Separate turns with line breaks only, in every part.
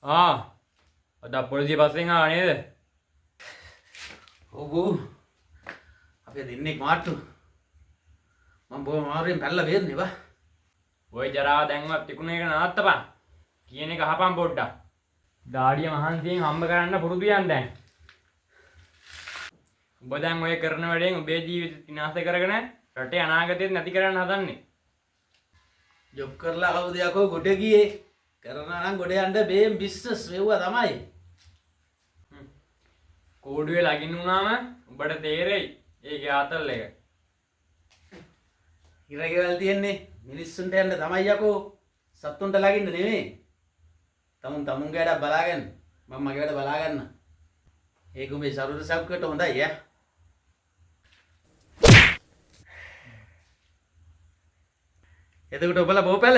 ada polisi passing nේද?
ඔව් අපි දෙන්නේ මාට්ටු මම බොහොම මාරුවෙන් පැනලා බේරනේ බා
ඔය ජරාව දැන්වත් තිකුණ එක නවත්තපන් කියන එක අහපන් පොඩ්ඩක් දාඩිය මහන්සියෙන් හම්බ කරන්න පුරුදු යන් දැන් ඔබ දැන් ඔය කරන වැඩෙන් ඔබේ ජීවිතය විනාශ කරගෙන රටේ අනාගතයත් නැති කරන්න හදන්නේ
ජොබ් කරලා කවුද යකෝ ගොඩ ගියේ කරනවා නම් ගොඩ යන්න බේම් බිස්නස් වෙව්වා තමයි
කෝඩුවේ ලගින් වුණාම ඔබට තේරෙයි ඒකේ ආතල් එක
ඉරගෙවල් තියන්නේ මිනිස්සුන්ට යන්න තමයි යකෝ සත්තුන්ට ලගින්න නෙමෙයි තමුන්ගේ වැඩ බලාගන්න මම මගේ වැඩ බලාගන්න ඒක උඹේ ශරීර සෞඛ්‍යයට හොඳයි ඈ එතකොට ඔබලා බෝපැල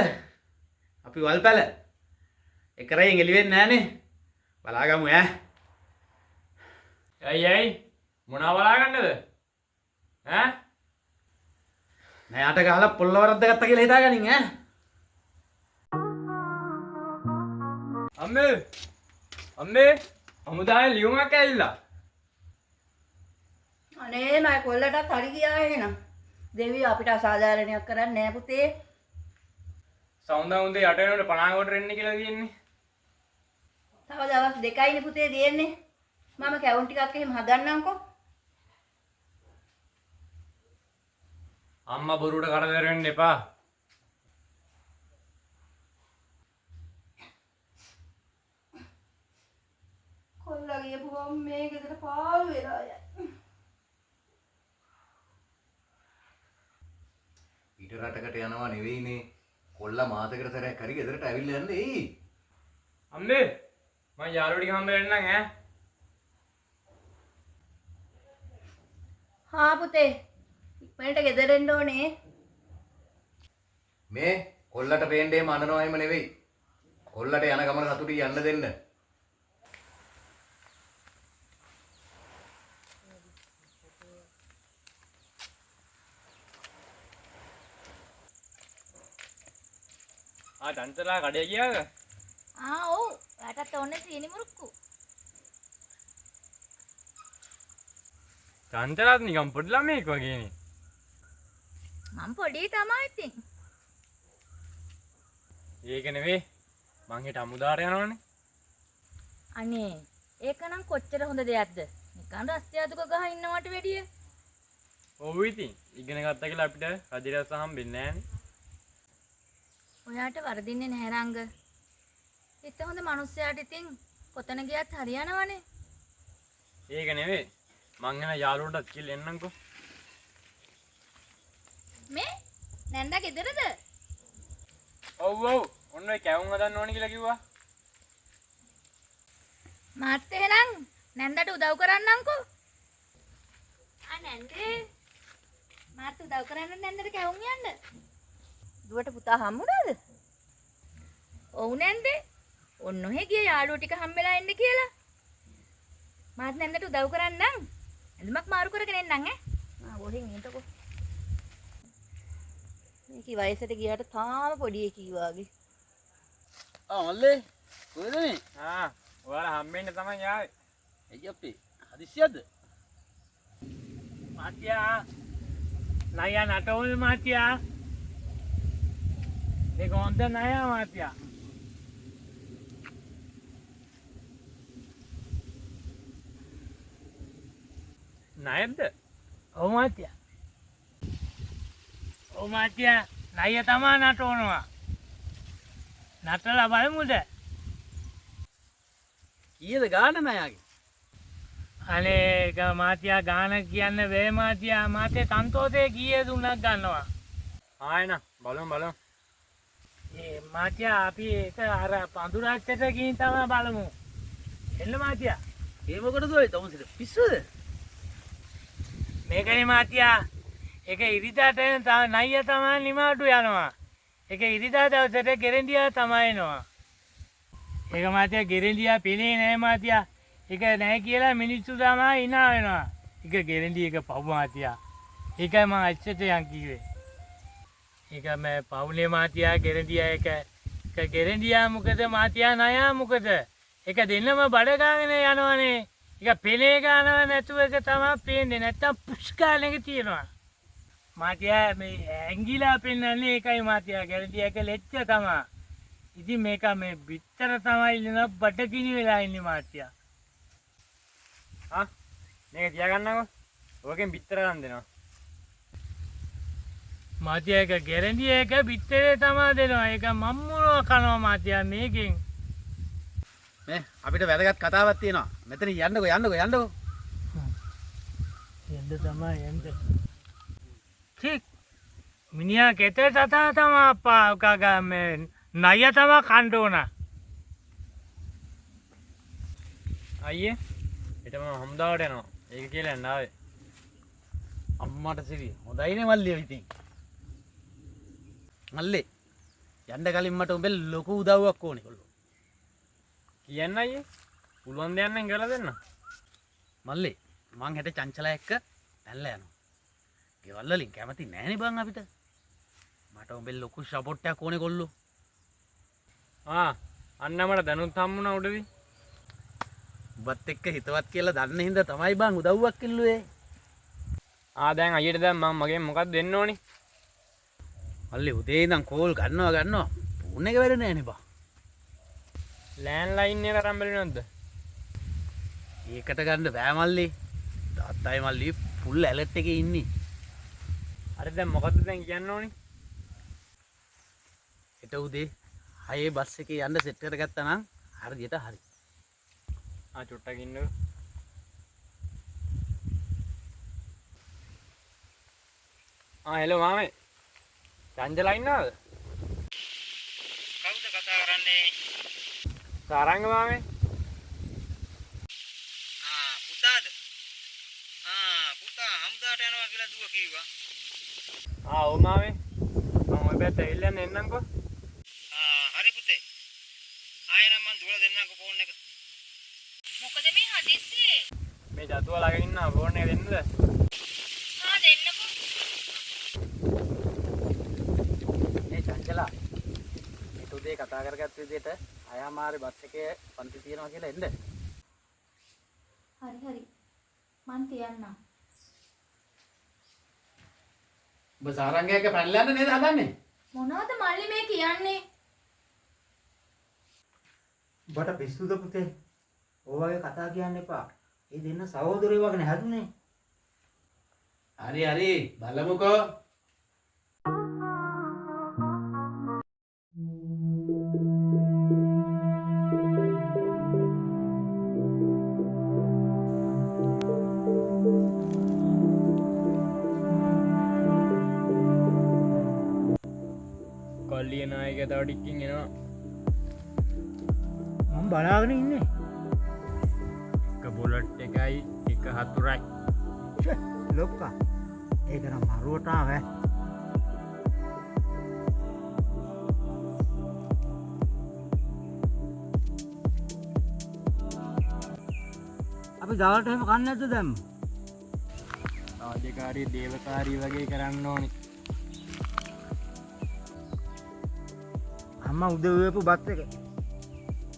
අපි වල්පැල එකරයින් එළි වෙන්නේ නැහනේ බලාගමු ඈ
ඇයි මොනවා බලාගන්නද ඈ
නෑට ගහලා පොල්ල වරද්ද ගත්තා කියලා හිතාගනින් ඈ
අම්මේ අමුදානේ ලියුමක් ඇවිල්ලා
අනේ මයි කොල්ලටත් හරි ගියා එහෙනම් දෙවියෝ අපිට අසාධාරණයක් කරන්නේ නෑ පුතේ
සෞන්දා උන්දේ යට වෙනකොට 50 කට රෙන්න කියලා තියෙන්නේ
තව දවස් දෙකයිනේ පුතේ දෙන්නේ මම කැවුම් ටිකක් එහෙම හදන්නම්කෝ
අම්මා බොරුවට කරදර වෙන්න එපා
කොල්ලා ගියපු ගමන් මේ ගෙදර පාළු වෙලා යයි
ඊට රටකට යනවා නෙවෙයිනේ කොල්ලා මාතකට සැරයක් හරි ගෙදරට ඇවිල්ලා යන්නේ එයි
අම්මේ මම යාළුවෝ ටික හම්බ වෙන්නම් ඈ
හා පුතේ ඉක්මනට ගෙදර එන්න ඕනේ
මේ කොල්ලට පේන්නේ මනනවා එහෙම නෙවෙයි කොල්ලට යන ගමන සතුටින් යන්න දෙන්න
චංචලා කඩේ ගියාද?
ඔව්. එයාටත් ඕනේ සීනි මුරුක්කු.
චංචලාත් නිකන් පොඩි ළමෙක් වගේනේ.
මම පොඩි තමයි ඉතින්.
ඒක නෙවෙයි. මං හිට අමුදාට යනවනේ.
අනේ ඒක නම් කොච්චර හොඳ දෙයක්ද? නිකන් රස්තියාදුක ගහ ඉන්නවට වැඩිය.
ඔව් ඉතින් ඉගෙන ගත්තා කියලා අපිට රජිරස්ස හම්බෙන්නේ නැහනේ.
ඔයාට වරදින්නේ නැහැ රංග. හිත හොඳ මිනිස්සයාට ඉතින් කොතන ගියත් හරියනවනේ.
ඒක නෙවෙයි. මං එන යාළුවන්ටත් කියලා එන්නම්කෝ.
මේ නැන්දා ගෙදරද?
ඔව් ඔන්න ඔය කැවුම් හදන්න ඕනේ කියලා කිව්වා.
මාත් එහෙනම් නැන්දට උදව් කරන්නම්කෝ. නැන්දේ මාත් උදව් කරන්න නැන්දට කැවුම් යන්න. දුවට පුතා හම්බුණාද? ඔව් නැන්දේ. ඔන්න ඔහෙ ගිය යාළුවෝ ටික හම්බෙලා ඉන්න කියලා. මාත් නැන්දට උදව් කරන්නම්. ඇඳුමක් මාරු කරගෙන එන්නම් ඈ. ගොඩින් එන්නකෝ. මේකේ වයසට ගියාට තාම පොඩි එකී වාගේ.
මල්ලේ කොහෙද මේ
ඔයාලා හම්බෙන්න තමයි ආවේ.
එයි අපේ හදිස්සියක්ද
මාත්‍යා නයා නටෝල් මාත්‍යා ඒක හොඳ නයා මාත්‍යා නයද ඔව් මාත්‍යා නය තමා නටවනවා නටලා බලමුද
කීයද ගාන නයාගේ
අනේ මාත්‍යා ගාන කියන්න වේ මාත්‍යා මාතේ තන්තෝතේ කීයේ දුන්නක් ගන්නවා ආයෙන බලමු ඒ මාත්‍යා අපි ඒක අර පඳුරච්චට ගිහින් තමයි බලමු එන්න මාත්‍යා
ඒ මොකටද ඔය තමුසිට පිස්සුද
මේකනේ මාත්‍යා ඒක ඉරිදාට නයිය තමයි නිමාටු යනවා ඒක ඉරිදා දවසට ගෙරෙන්ඩියා තමයි එනවා ඒක මාත්‍යා ගෙරෙන්ඩියා පෙනේ නෑ මාත්‍යා ඒක නෑ කියලා මිනිස්සු තමයි ඉනා වෙනවා ඒක ගෙරෙන්ඩි එක පව් මාත්‍යා ඒකයි මම අච්චට යන් කිව්වේ ඒක මම පවුලේ මාත්‍යා ගෙරෙන්ඩියා එක ගෙරෙන්ඩියා මොකද මාත්‍යා නයා මොකද එක දෙන්නම බඩ ගාගෙන යනවනේ. එක පෙනේ ගන්නව නැතුව එක තමයි පේන්නේ. නැත්තම් පුස්කාල එක තියෙනවා. මාතියා මේ ඇංගිලා පෙන්නන්නේ ඒකයි මාතියා. ගැරන්ටි එක ලෙච්ච තමයි. ඉතින් මේක මේ බිත්තර තමයි ඉන්න බඩගිනි වෙලා ඉන්නේ මාතියා.
මේක තියාගන්නකෝ. ඕකෙන් බිත්තර ගන්න දෙනවා.
මාතියා එක ගැරන්ටි එක බිත්තරේ තමයි දෙනවා. ඒක මම්මුණව කනවා මාතියා මේකෙන්.
මේ අපිට වැදගත් කතාවක් තියෙනවා. මෙතන යන්නකෝ.
එන්න තමයි එන්න. ठीक මිනිහා කෙතේ තතා තමයි අප්පා කගා මේ නය තමයි කණ්ඩෝන.
අයියේ ඊට මම හම්දාවට යනවා. ඒක කියලා යන්න ආවේ.
අම්මට සිරි හොඳයිනේ මල්ලිය ඉතින්. මල්ලි යන්න කලින් මට උඹේ ලොකු උදව්වක් ඕනේ කොල්ලෝ.
කියන්න අයියේ. පුළුවන් දෙයක් නම් කරලා දෙන්න.
මල්ලි මං හෙට චංචලා එක්ක පැනලා යනවා. ගෙවල් වලින් කැමති නෑනේ බං අපිට. මට උඹේ ලොකු සපෝට් එකක් ඕනේ කොල්ලෝ.
අන්න මට දැනුත් හම්බුණා උඩදී.
උඹත් එක්ක හිතවත් කියලා දන්න හින්දා තමයි බං උදව්වක් ඉල්ලුවේ.
දැන් අයියට දැන් මම මගෙන් මොකක්ද දෙන්න ඕනේ?
මල්ලි උදේ ඉඳන් කෝල් ගන්නවා. ෆෝන් එක වැඩ නෑනේ බං.
ලෑන්ඩ් ලයින් එක අරන් බැලුවේ නැද්ද?
ඒකට ගන්න බෑ මල්ලි. තාත්තයි මල්ලි ෆුල් ඇලර්ට් එකේ ඉන්නේ.
අර දැන් මොකද්ද දැන් කියන්න ඕනේ?
හෙට උදේ 6 බස් එකේ යන්න සෙට් කරගත්තා නම් හරියට හරි.
චුට්ටක් ඉන්නකෝ. හෙලෝ මාමේ. චංචලා ඉන්නවද?
කවුද කතා කරන්නේ?
සාරංග මාමේ.
පුතාද? පුතා හම්දාට යනවා කියලා දුව කිව්වා.
ඔව් මාමේ. මම ඔය පැත්ත ඇවිල්ලා එන්නම්කෝ.
හරි පුතේ. ආයෙනම් මං දුවලා දෙන්නම්කෝ ෆෝන් එක.
මොකද මේ හදිස්සියේ?
මේ ජතුව ළඟ ඉන්න ෆෝන් එක දෙන්නද?
දෙන්නකෝ.
මේ චංචලා. හෙට උදේ කතා කරගත්ත විදිහට අයමාරේ බස් එකේ පන්ති තියනවා කියලා එන්න.
හරි. මං තියන්නම්.
ඔබ සාරංගයක පැනලා යන්න නේද හදන්නේ?
මොනවද මල්ලි මේ කියන්නේ?
උඹට පිස්සුද පුතේ? ඔය වගේ කතා කියන්න එපා. ඒ දෙන්න සහෝදරයෝ වගේ හැදුනේ.
හරි බලමුකෝ.
කොල්ලිය නායක තව ටිකකින් එනවා.
මම බලාගෙන ඉන්නේ.
එක බුලට් එකයි එක හතුරයි.
ලොක්කා. ඒක නම් මරුවට ආවේ. අපි දවල්ට එහෙම කන්නේ නැද්ද දැන්?
රාජකාරී දේවකාරී වගේ කරන්න ඕනි.
අම්මා උදේ උයපු බත් එක.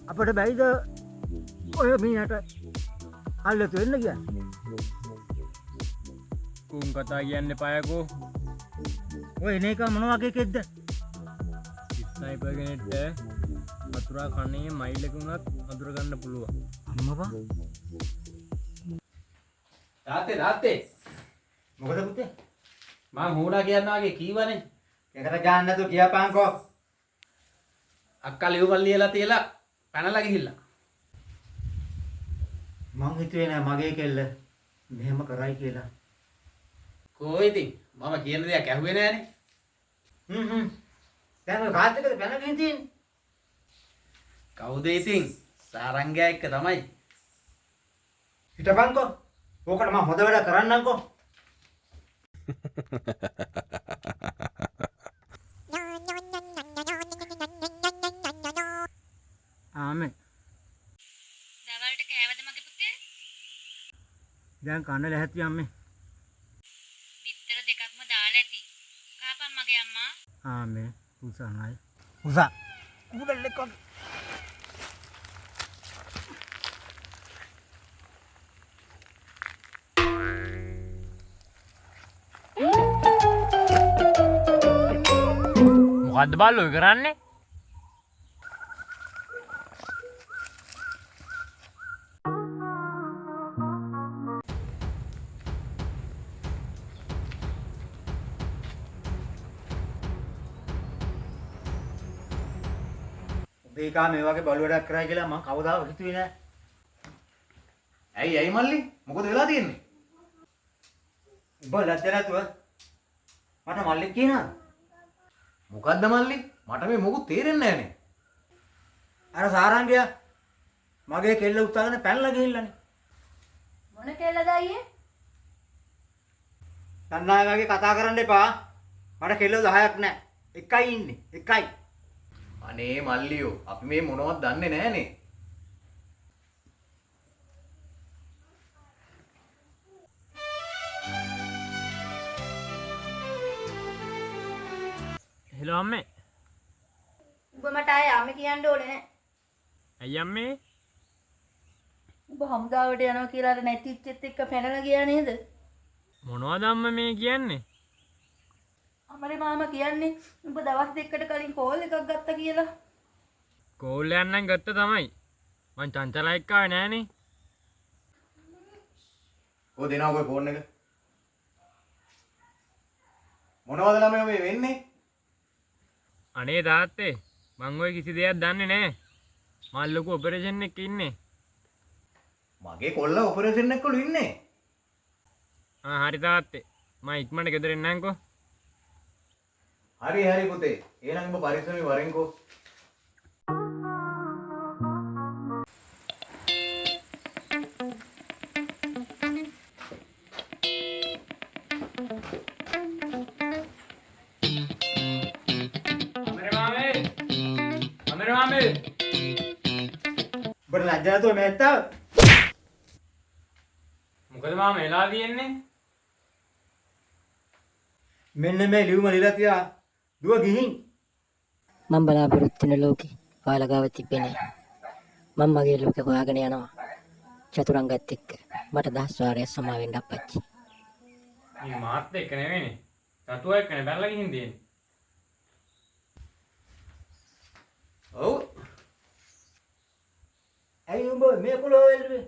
අපිට බැයිද ඔය මීනට අල්ලතු වෙන්න කියන්නේ?
කුන් කතා කියන්න එපායකෝ.
ඔය එන එක මොන වගේ කෙද්ද?
ස්නයිපර් කෙනෙක්ට වතුරා කන්නේ මයිල් එක උනත් වතුර ගන්න පුළුවන්.
අම්මපා
තාත්තේ
මොකද පුතේ?
මං හුණා කියනවා වගේ කීවනේ.
ඒකට ගන්න නැතුව කියපාන්කෝ.
අක්කා ලියුමල් ලියලා තියලා පැනලා ගිහිල්ලා.
මං හිතුවේ නෑ මගේ කෙල්ල මෙහෙම කරයි කියලා.
කොහොම ඉතින් මම කියන දේක් ඇහුවේ නෑනේ.
දැන් ඔය කාත් එකද පැනගෙන තියෙන්නේ?
කවුද ඉතින්? සාරංගයා එක්ක තමයි.
හිටපන්කෝ. ඕකට මම හොඳ වැඩ කරන්නම්කෝ. ආමේ.
දවල්ට කෑවද මගේ පුතේ?
දැන් කන්න ලැහැත්ති අම්මේ.
බිත්තර දෙකක්ම දාලා ඇති. කාපන් මගේ අම්මා.
ආමේ. උසානයි. උසා. කුඩල්ලෙක් වගේ.
මොකද්ද බල්ලෝ ඔය කරන්නේ?
උදේකා මේ වගේ බලු වැඩක් කරයි කියලා මම කවදාවත් හිතුවේ නෑ.
ඇයි මල්ලි? මොකද වෙලා තියෙන්නේ?
උඹ ලැජ්ජ නැතුව මට මල්ලෙක් කියනවා.
මොකද්ද මල්ලි? මට මේ මොකුත් තේරෙන්නේ නැහනේ.
අර සාරංගයා මගේ කෙල්ල උත්සාහගෙන පැනලා ගිහිල්ලානේ.
මොන කෙල්ලද අයියේ?
තණ්හාවගේ කතා කරන්න එපා. මට කෙල්ල 10ක් නෑ. එකයි ඉන්නේ. එකයි.
අනේ මල්ලියෝ අපි මේ මොනවද දන්නේ නැහනේ.
හෙලෝ අම්මේ.
උඹ මට ආයේ අම්මේ කියන්න ඕනේ නෑ.
ඇයි අම්මේ?
උඹ හමුදාවට යනවා කියලා අර නැතිච්චෙත් එක්ක පැනලා ගියා නේද?
මොනවද අම්මා මේ කියන්නේ?
අමරේ මාමා කියන්නේ උඹ දවස් දෙකකට කලින් කෝල් එකක් ගත්තා කියලා.
කෝල් එකක් නම් ගත්ත තමයි. මං චංචලා එක්ක ආවේ නෑනේ.
කොහොද දෙනවා ඔය ෆෝන් එක? මොනවද ළමයෝ මේ වෙන්නේ?
අනේ තාත්තේ මං ඔය කිසි දෙයක් දන්නේ නෑ. මල් ලොකු ඔපරේෂන් එකක ඉන්නේ.
මගේ කොල්ලා ඔපරේෂන් එකකලු ඉන්නේ.
හරි තාත්තේ මම ඉක්මනට ගෙදර එන්නම්කෝ.
හරි හරි පුතේ. එහෙනම් ඔබ පරිස්සමෙන් වරෙන්කෝ.
අමරේ මාමේ
උඹට ලැජ්ජ නැතුව මෑත්තා.
මොකද මාම වෙලා තියෙන්නේ?
මෙන්න මේ ලියුම ලියලා තියා. දුව ගිහින්.
මම බලාපොරොත්තු වෙන ලෝකේ ඔයාලා ගාව තිබෙන්නේ. මම මගේ ලෝකේ හොයාගෙන යනවා. චතුරංගත් එක්ක මට 10 වාරයක් සමා වෙන්න අප්පච්චි.
මේ මාත් එක්ක නෙවෙයිනේ. තටුව එක්කනේ බැලලා ගිහින් තියෙන්නේ.
ඔව්.
ඇයි උඹ මේ කුලෝ වෙල්ලුවේ?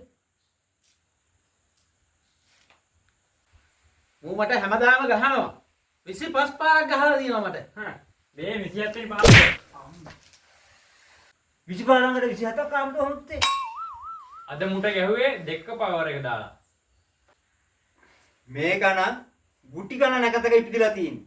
මූ මට හැමදාම ගහනවා. 25 පාරක් ගහලා තියෙනවා මට.
හා මේ 27 පාස්.
25 ළඟට 27ක් ආම්ද හොන්තේ.
අද මුට ගැහුවේ දෙක පවර එක දාලා.
මේක නම් ගුටි කන නැකතක ඉපදිලා තියෙන්නේ.